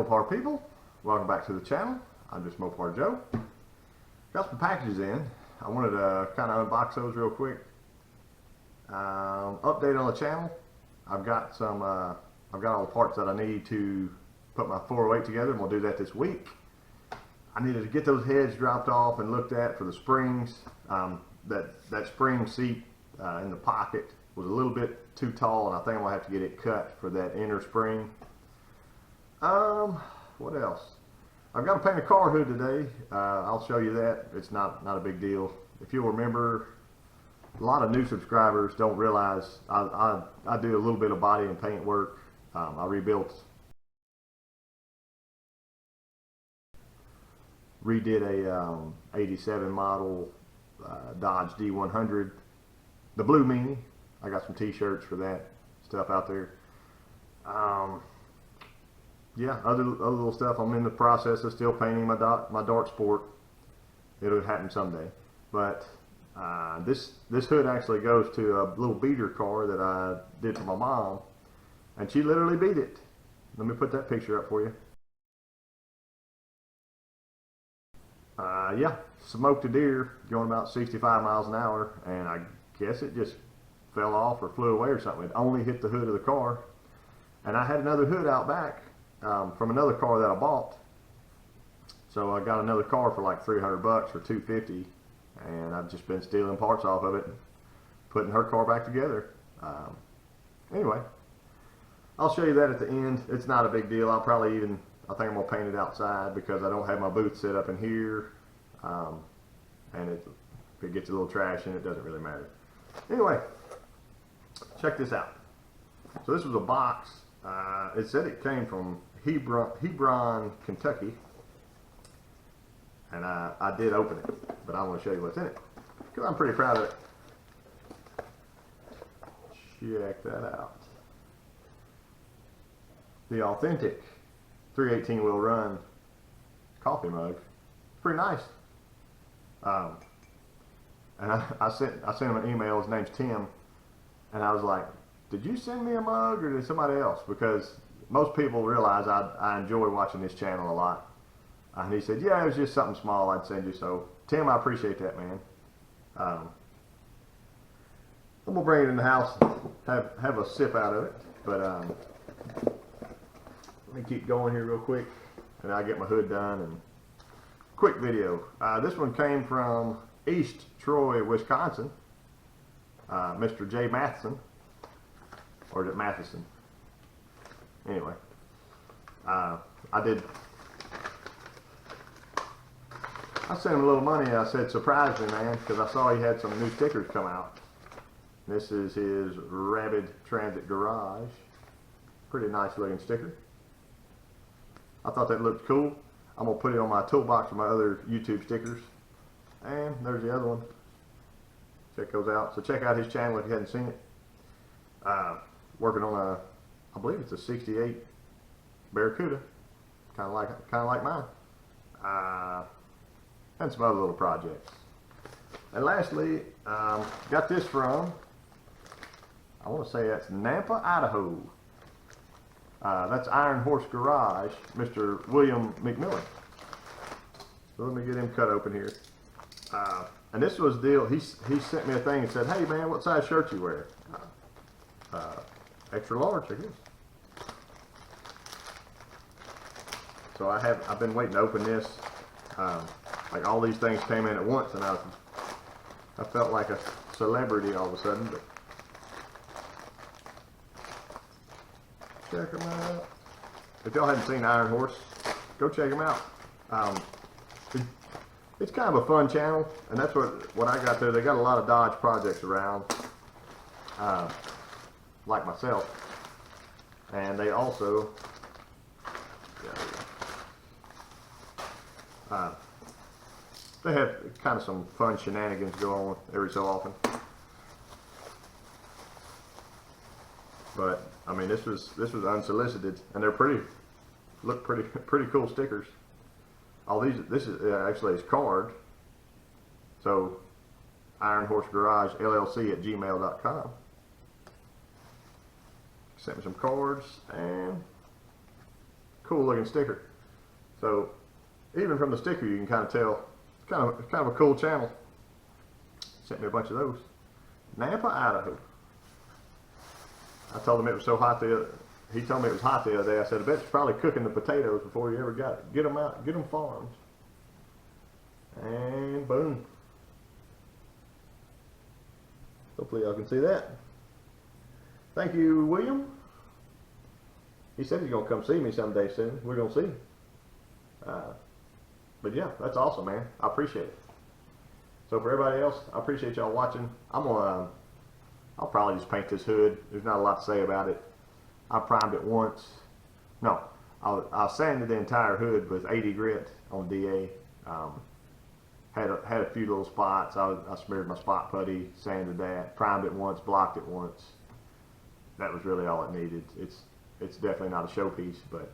Mopar people, welcome back to the channel. I'm JustMoparJoe. Got some packages in. I wanted to kind of unbox those real quick. Update on the channel. I've got all the parts that I need to put my 408 together, and we'll do that this week. I needed to get those heads dropped off and looked at for the springs. That spring seat in the pocket was a little bit too tall, and I think I'm gonna have to get it cut for that inner spring. What else? I've got to paint a car hood today. I'll show you that. It's not a big deal. If you'll remember, a lot of new subscribers don't realize I do a little bit of body and paint work. I redid a 87 model Dodge D100, the blue Mini. I got some t-shirts for that stuff out there. Yeah, other little stuff. I'm in the process of still painting my Dart Sport. It'll happen someday. But this hood actually goes to a little beater car that I did for my mom, and she literally beat it. Let me put that picture up for you. Yeah, smoked a deer going about 65 miles an hour, and I guess it just fell off or flew away or something. It only hit the hood of the car, and I had another hood out back from another car that I bought. So I got another car for like 300 bucks or 250, and I've just been stealing parts off of it and putting her car back together. Anyway, I'll show you that at the end. It's not a big deal. I think I'm gonna paint it outside because I don't have my booth set up in here, and if it gets a little trash in it, doesn't really matter. Anyway, check this out. So this was a box. It said it came from Hebron, Kentucky, and I did open it, but I want to show you what's in it because I'm pretty proud of it. Check that out. The authentic 318 wheel run coffee mug. Pretty nice. And I sent him an email. His name's Tim, and I was like, did you send me a mug or did somebody else? Because most people realize I enjoy watching this channel a lot. And he said, yeah, it was just something small I'd send you. So Tim, I appreciate that, man. I'm gonna bring it in the house, have a sip out of it. But let me keep going here real quick, and I'll get my hood done. And quick video. This one came from East Troy, Wisconsin. Mr. J. Matheson. Or is it Matheson? Anyway, I sent him a little money. I said, surprise me, man, because I saw he had some new stickers come out. This is his Rabid Transit Garage. Pretty nice looking sticker. I thought that looked cool. I'm going to put it on my toolbox with my other YouTube stickers. And there's the other one. Check those out. So check out his channel if you hadn't seen it. Working on I believe it's a 68 Barracuda, kind of like mine, and some other little projects. And lastly, got this from, I want to say that's Nampa, Idaho. That's Iron Horse Garage, Mr. William McMillan. So let me get him cut open here. And this was the deal. He sent me a thing and said, hey man, what size shirt you wear? Extra large, I guess. So I've been waiting to open this. Like all these things came in at once, and I felt like a celebrity all of a sudden. But check them out. If y'all hadn't seen Iron Horse, go check them out. It's kind of a fun channel, and that's what I got there. They got a lot of Dodge projects around. Like myself, and they also they have kind of some fun shenanigans go on every so often. But I mean, this was unsolicited, and they're pretty cool stickers. All this is actually his card. So Iron Horse Garage LLC at gmail.com. Sent me some cards, and cool looking sticker. So even from the sticker, you can kind of tell. It's kind of a cool channel. Sent me a bunch of those. Nampa, Idaho. I told him it was so hot he told me it was hot the other day. I said, I bet it's probably cooking the potatoes before you ever got it. Get them out, get them farmed. And boom. Hopefully y'all can see that. Thank you, William. He said he's going to come see me someday soon. We're going to see. But yeah, that's awesome, man. I appreciate it. So for everybody else, I appreciate y'all watching. I'll probably just paint this hood. There's not a lot to say about it. I primed it once. No, I sanded the entire hood with 80 grit on DA. Had a few little spots. I smeared my spot putty, sanded that, primed it once, blocked it once. That was really all it needed. It's definitely not a showpiece, but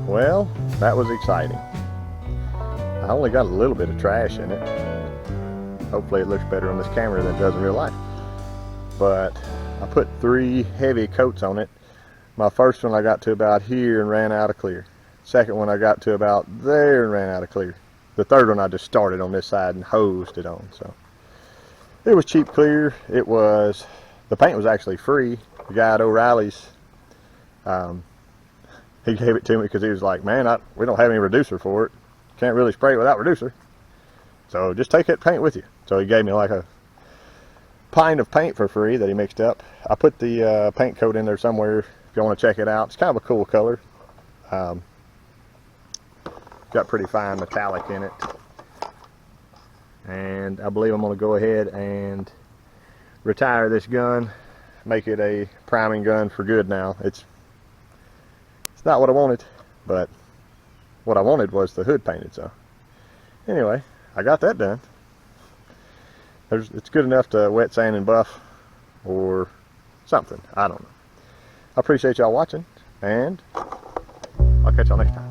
Well, that was exciting. I only got a little bit of trash in it. Hopefully it looks better on this camera than it does in real life. But I put 3 heavy coats on it. My first one I got to about here and ran out of clear. Second one I got to about there and ran out of clear. The third one I just started on this side and hosed it on. So it was cheap clear. It was, the paint was actually free. The guy at O'Reilly's, he gave it to me because he was like, man, we don't have any reducer for it. Can't really spray it without reducer. So just take that paint with you. So he gave me like a pint of paint for free that he mixed up. I put the paint coat in there somewhere if you want to check it out. It's kind of a cool color. Got pretty fine metallic in it. And I believe I'm going to go ahead and retire this gun, make it a priming gun for good now. It's not what I wanted, but what I wanted was the hood painted. So anyway, I got that done. It's good enough to wet sand and buff or something. I don't know. I appreciate y'all watching, and I'll catch y'all next time.